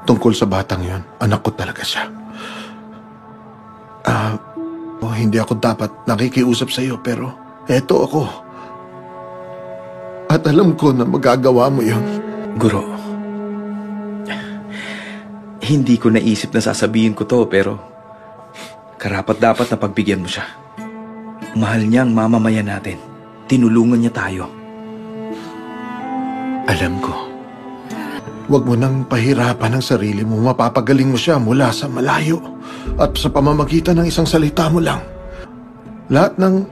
tungkol sa batang yon. Anak ko talaga siya. Hindi ako dapat nakikiusap sa iyo, pero eto ako. At alam ko na magagawa mo yon. Guro, hindi ko naisip na sasabihin ko to, pero karapat-dapat na pagbigyan mo siya. Mahal niya ang mamamayan natin. Tinulungan niya tayo. Alam ko. Huwag mo nang pahirapan ang sarili mo. Mapapagaling mo siya mula sa malayo at sa pamamagitan ng isang salita mo lang. Lahat ng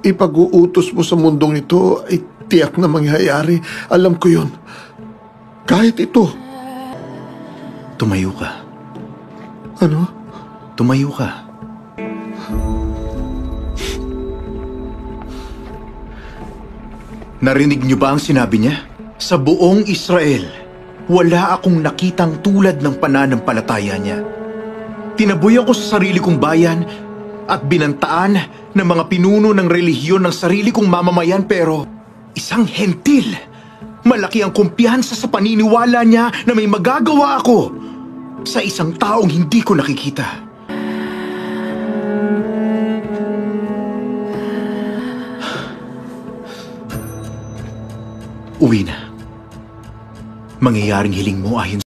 ipag-uutos mo sa mundong ito ay tiyak na mangyayari. Alam ko yun. Kahit ito. Tumayo ka. Ano? Tumayo ka. Narinig niyo ba ang sinabi niya? Sa buong Israel, wala akong nakitang tulad ng pananampalataya niya. Tinaboy ako sa sarili kong bayan at binantaan ng mga pinuno ng relihiyon ng sarili kong mamamayan, pero isang hentil. Malaki ang kumpiyansa sa paniniwala niya na may magagawa ako sa isang taong hindi ko nakikita. Uwi na. Mangyayaring hiling mo ayon